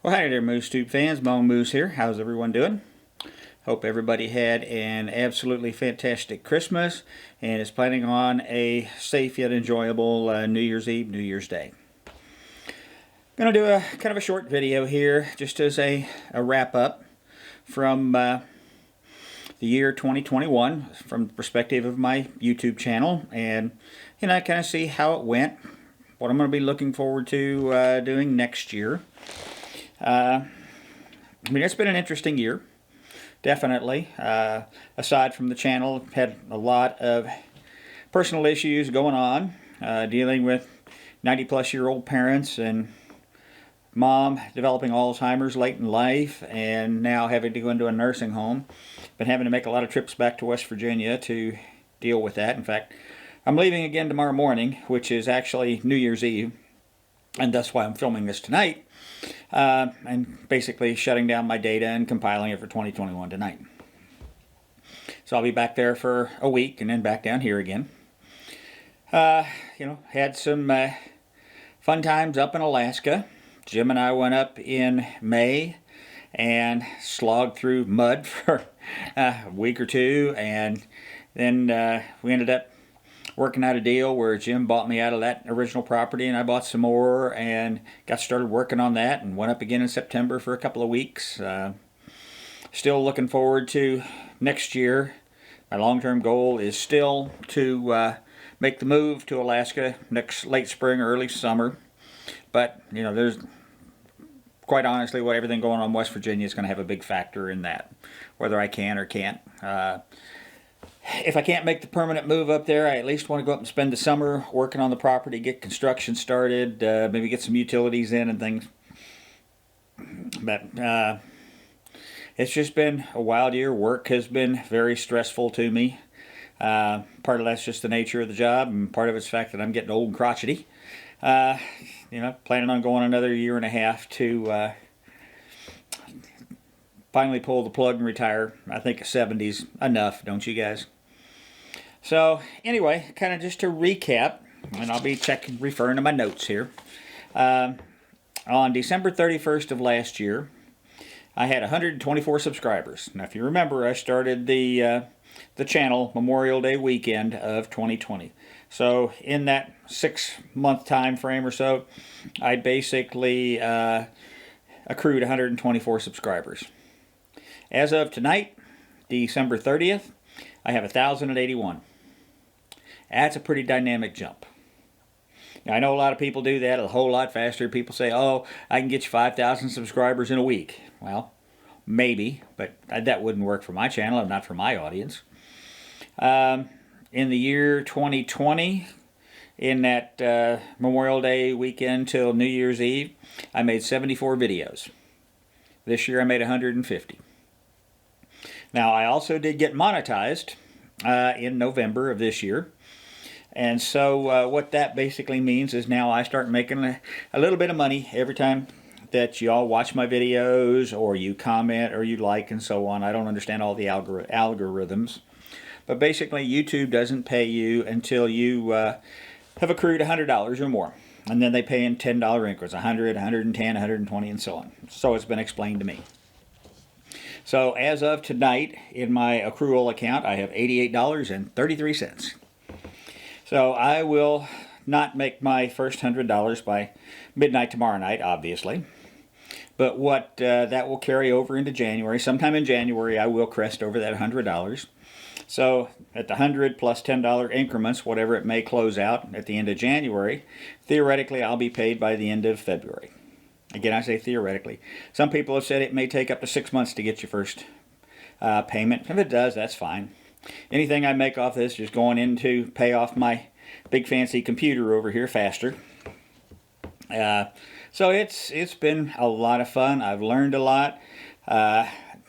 Well, hi there, MooseTube fans. Mo Moose here. How's everyone doing? Hope everybody had an absolutely fantastic Christmas and is planning on a safe yet enjoyable New Year's Eve, New Year's Day. I'm going to do a kind of a short video here just as a wrap up from the year 2021 from the perspective of my YouTube channel, and kind of see how it went, what I'm going to be looking forward to doing next year. I mean, it's been an interesting year, definitely. Aside from the channel, had a lot of personal issues going on, dealing with 90-plus-year-old parents and mom developing Alzheimer's late in life, and now having to go into a nursing home. Been having to make a lot of trips back to West Virginia to deal with that. In fact, I'm leaving again tomorrow morning, which is actually New Year's Eve, and that's why I'm filming this tonight. And basically shutting down my data and compiling it for 2021 tonight. So I'll be back there for a week and then back down here again. Had some fun times up in Alaska. Jim and I went up in May and slogged through mud for a week or two, and then we ended up working out a deal where Jim bought me out of that original property, and I bought some more and got started working on that, and went up again in September for a couple of weeks. Still looking forward to next year. My long-term goal is still to make the move to Alaska next late spring or early summer. But, there's quite honestly, everything going on in West Virginia is going to have a big factor in that, whether I can or can't. If I can't make the permanent move up there, I at least want to go up and spend the summer working on the property, get construction started, maybe get some utilities in and things. But it's just been a wild year. Work has been very stressful to me. Part of that's just the nature of the job, and part of it's the fact that I'm getting old and crotchety. Planning on going another year and a half to finally pull the plug and retire. I think 70's enough, don't you guys? So anyway, kind of just to recap, and I'll be referring to my notes here. On December 31st of last year, I had 124 subscribers. Now, if you remember, I started the channel Memorial Day weekend of 2020. So in that 6-month time frame or so, I basically accrued 124 subscribers. As of tonight, December 30th, I have 1,081. That's a pretty dynamic jump. Now, I know a lot of people do that a whole lot faster. People say, oh, I can get you 5,000 subscribers in a week. Well, maybe, but that wouldn't work for my channel and not for my audience. In the year 2020, in that Memorial Day weekend till New Year's Eve, I made 74 videos. This year I made 150. Now, I also did get monetized in November of this year. And so what that basically means is now I start making a little bit of money every time that you all watch my videos, or you comment, or you like, and so on. I don't understand all the algorithms. But basically, YouTube doesn't pay you until you have accrued $100 or more. And then they pay in $10 increments, 100, 110, 120, and so on. So it's been explained to me. So as of tonight, in my Accrual account, I have $88.33. So I will not make my first $100 by midnight tomorrow night, obviously. But what that will carry over into January. Sometime in January, I will crest over that $100. So at the 100 plus $10 increments, whatever it may close out at the end of January, theoretically I'll be paid by the end of February. Again, I say theoretically. Some people have said it may take up to 6 months to get your first payment. If it does, that's fine. Anything I make off this is going in to pay off my big fancy computer over here faster. So it's been a lot of fun. I've learned a lot.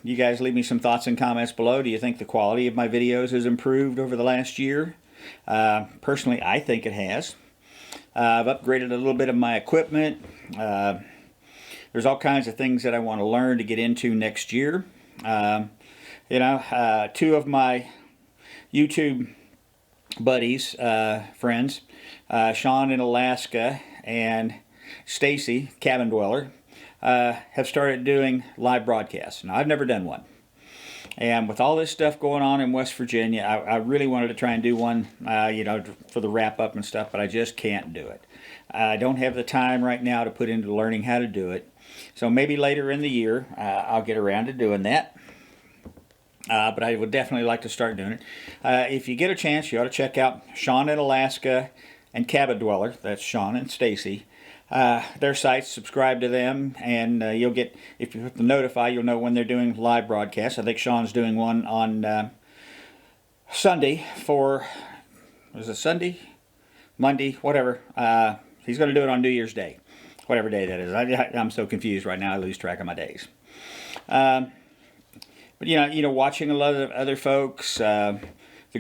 You guys leave me some thoughts and comments below. Do you think the quality of my videos has improved over the last year? Personally, I think it has. I've upgraded a little bit of my equipment. There's all kinds of things that I want to learn to get into next year. Two of my YouTube buddies, friends, Shawn in Alaska and Stacy, cabin dweller, have started doing live broadcasts. Now, I've never done one. And with all this stuff going on in West Virginia, I really wanted to try and do one, for the wrap-up and stuff, but I just can't do it. I don't have the time right now to put into learning how to do it. So maybe later in the year, I'll get around to doing that. But I would definitely like to start doing it. If you get a chance, you ought to check out Shawn in Alaska and Cabin Dweller. That's Shawn and Stacy. Their sites, subscribe to them, and you'll get, if you hit the notify, you'll know when they're doing live broadcasts. I think Shawn's doing one on Sunday for, was it Sunday? Monday, whatever. He's going to do it on New Year's Day, whatever day that is. I'm so confused right now, I lose track of my days. But watching a lot of other folks, the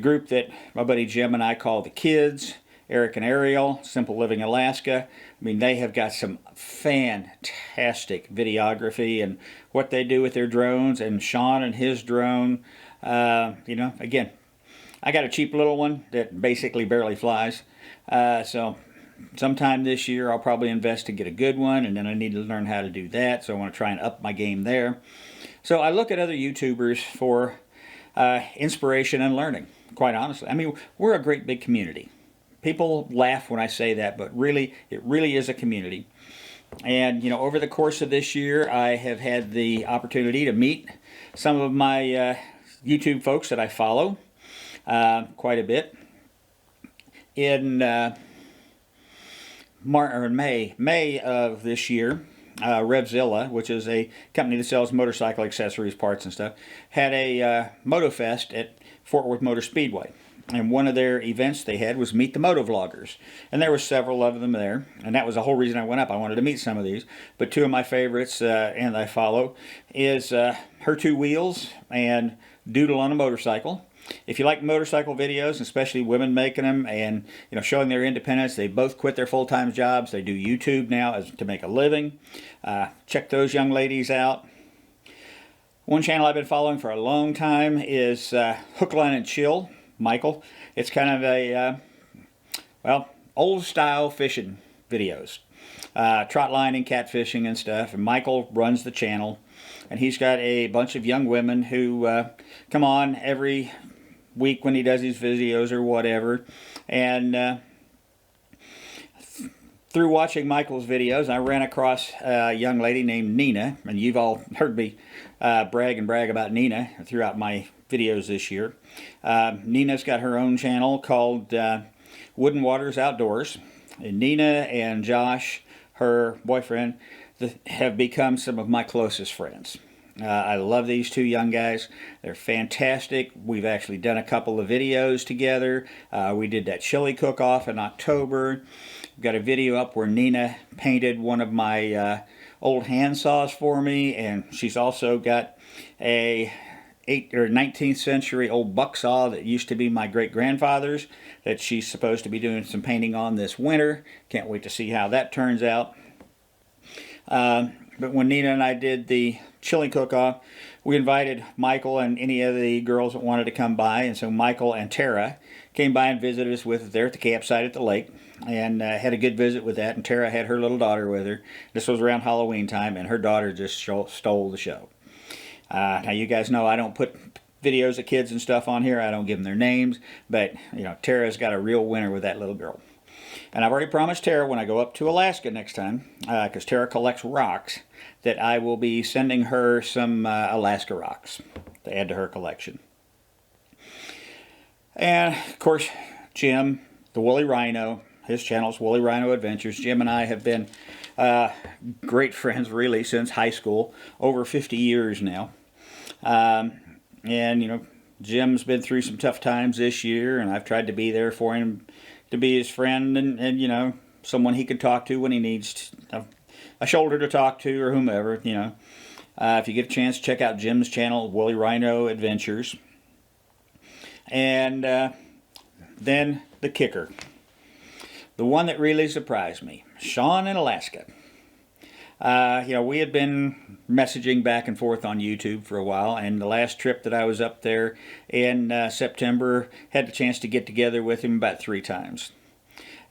group that my buddy Jim and I call the Kids, Eric and Ariel, Simple Living Alaska. I mean, they have got some fantastic videography and what they do with their drones, and Shawn and his drone. Again, I got a cheap little one that basically barely flies. So sometime this year I'll probably invest to get a good one, and then I need to learn how to do that. So I want to try and up my game there. So I look at other YouTubers for inspiration and learning, quite honestly. I mean, we're a great big community. People laugh when I say that, but really, it really is a community. And, over the course of this year, I have had the opportunity to meet some of my YouTube folks that I follow quite a bit. In May of this year, Revzilla, which is a company that sells motorcycle accessories, parts and stuff, had a MotoFest at Fort Worth Motor Speedway. And one of their events they had was Meet the Motovloggers. And there were several of them there. And that was the whole reason I went up. I wanted to meet some of these. But two of my favorites, and I follow, is Her Two Wheels and Doodle on a Motorcycle. If you like motorcycle videos, especially women making them and showing their independence, they both quit their full-time jobs. They do YouTube now to make a living. Check those young ladies out. One channel I've been following for a long time is Hook, Line, and Chill. Michael. It's kind of a, old style fishing videos. Trot lining, catfishing and stuff. And Michael runs the channel. And he's got a bunch of young women who come on every week when he does these videos or whatever. And through watching Michael's videos, I ran across a young lady named Nina. And you've all heard me brag about Nina throughout my videos this year. Nina's got her own channel called Wood and Waters Outdoors. And Nina and Josh, her boyfriend, have become some of my closest friends. I love these two young guys. They're fantastic. We've actually done a couple of videos together. We did that chili cook-off in October. We've got a video up where Nina painted one of my old hand saws for me, and she's also got a 19th century old buck saw that used to be my great-grandfather's that she's supposed to be doing some painting on this winter. Can't wait to see how that turns out. But when Nina and I did the chili cook-off, we invited Michael and any of the girls that wanted to come by, and so Michael and Tara came by and visited us there at the campsite at the lake, and had a good visit with that. And Tara had her little daughter with her. This was around Halloween time, and her daughter just stole the show. Now you guys know I don't put videos of kids and stuff on here. I don't give them their names, but Tara's got a real winner with that little girl. And I've already promised Tara when I go up to Alaska next time, because Tara collects rocks, that I will be sending her some Alaska rocks to add to her collection. And of course, Jim, the Woolly Rhino, his channel's Woolly Rhino Adventures. Jim and I have been great friends really since high school, over 50 years now. And Jim's been through some tough times this year, and I've tried to be there for him, to be his friend, and someone he can talk to when he needs a shoulder to talk to, or whomever. If you get a chance, check out Jim's channel, Woolly Rhino Adventures. And then the kicker, the one that really surprised me, Shawn in Alaska. We had been messaging back and forth on YouTube for a while, and the last trip that I was up there in September, had the chance to get together with him about 3 times.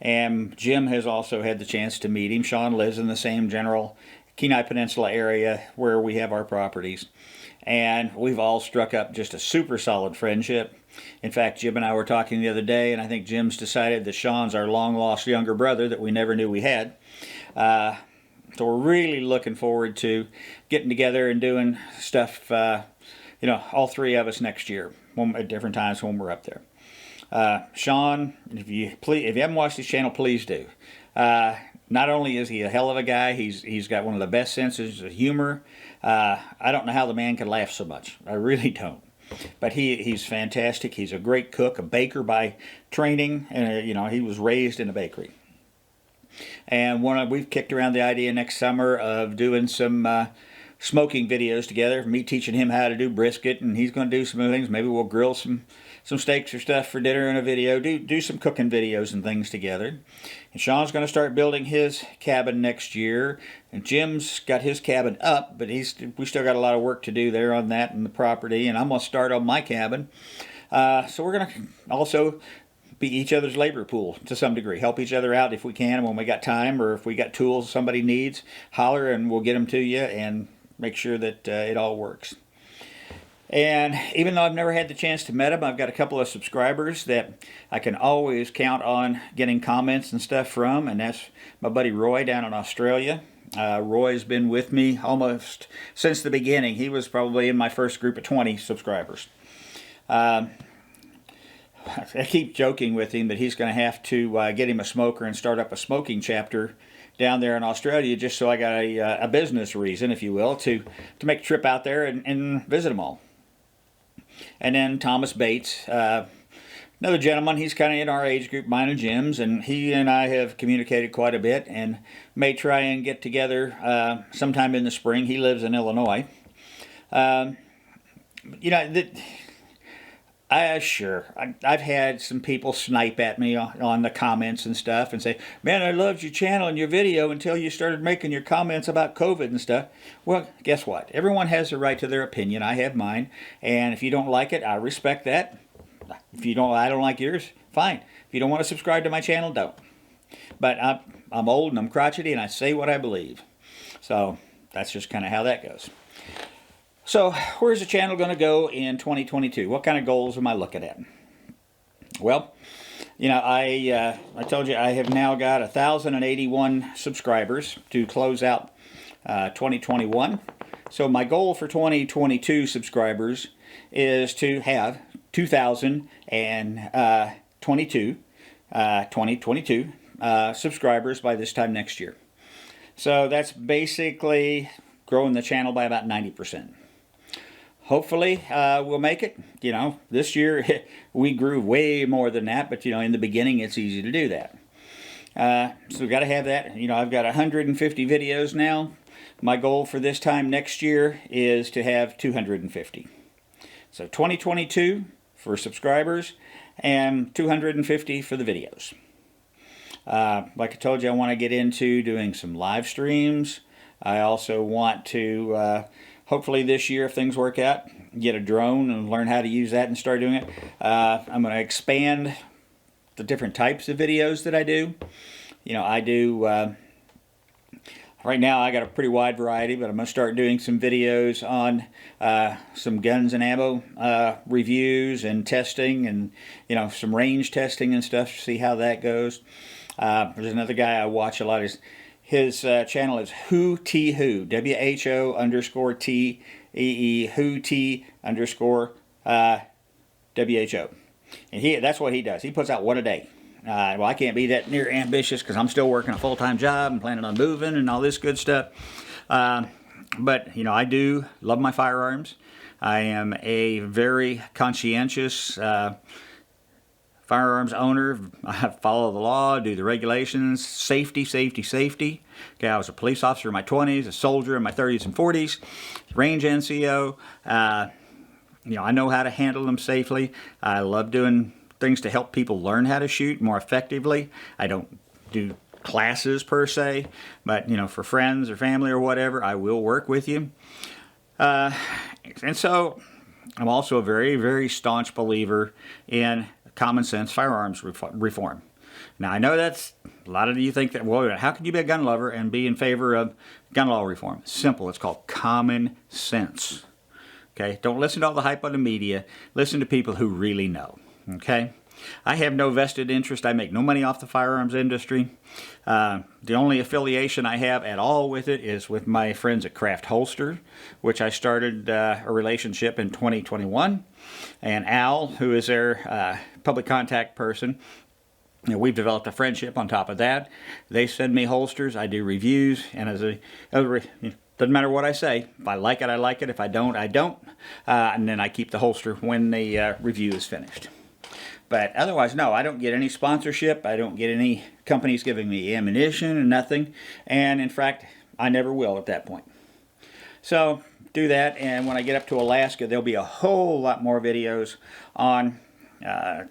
And Jim has also had the chance to meet him. Shawn lives in the same general Kenai Peninsula area where we have our properties. And we've all struck up just a super solid friendship. In fact, Jim and I were talking the other day, and I think Jim's decided that Shawn's our long-lost younger brother that we never knew we had. So we're really looking forward to getting together and doing stuff, you know, all three of us next year at different times when we're up there. Shawn, if you haven't watched his channel, please do. Not only is he a hell of a guy, he's got one of the best senses of humor. I don't know how the man can laugh so much. I really don't. But he's fantastic. He's a great cook, a baker by training, and you know, he was raised in a bakery. And we've kicked around the idea next summer of doing some smoking videos together. Me teaching him how to do brisket, and he's going to do some other things. Maybe we'll grill some steaks or stuff for dinner in a video. Do some cooking videos and things together. And Shawn's going to start building his cabin next year. And Jim's got his cabin up, but we still got a lot of work to do there on that and the property. And I'm going to start on my cabin. So we're going to also be each other's labor pool to some degree. Help each other out if we can, and when we got time, or if we got tools somebody needs, holler and we'll get them to you and make sure that it all works. And even though I've never had the chance to meet him, I've got a couple of subscribers that I can always count on getting comments and stuff from, and that's my buddy Roy down in Australia. Roy's been with me almost since the beginning. He was probably in my first group of 20 subscribers. I keep joking with him that he's going to have to get him a smoker and start up a smoking chapter down there in Australia, just so I got a business reason, if you will, to make a trip out there and visit them all. And then Thomas Bates, another gentleman, he's kind of in our age group, mine and Jim's, and he and I have communicated quite a bit and may try and get together sometime in the spring. He lives in Illinois. You know, I've had some people snipe at me on the comments and stuff and say, man, I loved your channel and your video until you started making your comments about COVID and stuff. Well, guess what? Everyone has the right to their opinion. I have mine. And if you don't like it, I respect that. If I don't like yours, fine. If you don't want to subscribe to my channel, don't. But I'm old and I'm crotchety and I say what I believe. So that's just kind of how that goes. So, where's the channel going to go in 2022? What kind of goals am I looking at? Well, you know, I told you I have now got 1,081 subscribers to close out 2021. So my goal for 2022 subscribers is to have 2022 subscribers by this time next year. So that's basically growing the channel by about 90%. Hopefully, we'll make it. You know, this year we grew way more than that, but you know, in the beginning it's easy to do that. So we've got to have that. You know, I've got 150 videos now. My goal for this time next year is to have 250. So 2022 for subscribers and 250 for the videos. Like I told you, I want to get into doing some live streams. I also want to hopefully this year, if things work out, get a drone and learn how to use that and start doing it. I'm going to expand the different types of videos that I do. You know, I do, right now I got a pretty wide variety, but I'm going to start doing some videos on some guns and ammo reviews and testing, and, you know, some range testing and stuff to see how that goes. There's another guy I watch a lot. His channel is Who T Who, WHO_TEE, Who T_WHO. And that's what he does. He puts out one a day. Well, I can't be that near ambitious because I'm still working a full-time job and planning on moving and all this good stuff. But, you know, I do love my firearms. I am a very conscientious firearms owner. I follow the law, do the regulations, safety. Okay, I was a police officer in my 20s, a soldier in my 30s and 40s, range NCO. You know, I know how to handle them safely. I love doing things to help people learn how to shoot more effectively. I don't do classes per se, but, you know, for friends or family or whatever, I will work with you. And so I'm also a very, very staunch believer in common sense firearms reform. Now, I know that's, a lot of you think that, well, how can you be a gun lover and be in favor of gun law reform? Simple. It's called common sense. Okay? Don't listen to all the hype on the media. Listen to people who really know. Okay? I have no vested interest. I make no money off the firearms industry. The only affiliation I have at all with it is with my friends at Craft Holster, which I started a relationship in 2021. And Al, who is their public contact person, we've developed a friendship on top of that. They send me holsters. I do reviews. And doesn't matter what I say. If I like it, I like it. If I don't, I don't. And then I keep the holster when the review is finished. But otherwise, no, I don't get any sponsorship. I don't get any companies giving me ammunition and nothing. And in fact, I never will at that point. So do that. And when I get up to Alaska, there'll be a whole lot more videos on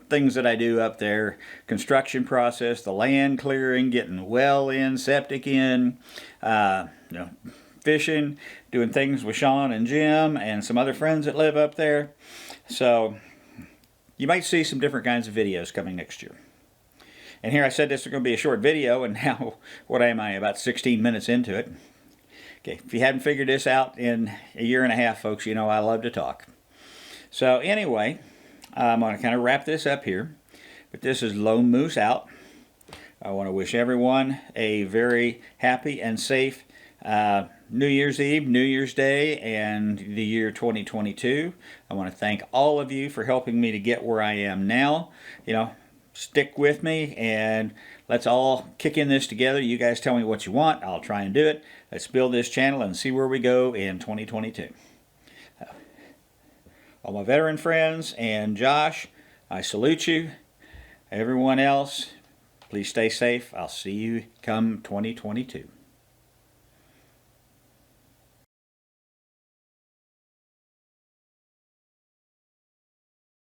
things that I do up there. Construction process, the land clearing, getting well in, septic in, fishing, doing things with Shawn and Jim and some other friends that live up there. So you might see some different kinds of videos coming next year. And here I said this was going to be a short video, and now, what am I, about 16 minutes into it. Okay, if you hadn't figured this out in a year and a half, folks, you know I love to talk. So anyway, I'm going to kind of wrap this up here. But this is Lone Moose out. I want to wish everyone a very happy and safe New Year's Eve, New Year's Day, and the year 2022. I want to thank all of you for helping me to get where I am now. You know, stick with me and let's all kick in this together. You guys tell me what you want. I'll try and do it. Let's build this channel and see where we go in 2022. All my veteran friends and Josh, I salute you. Everyone else, please stay safe. I'll see you come 2022.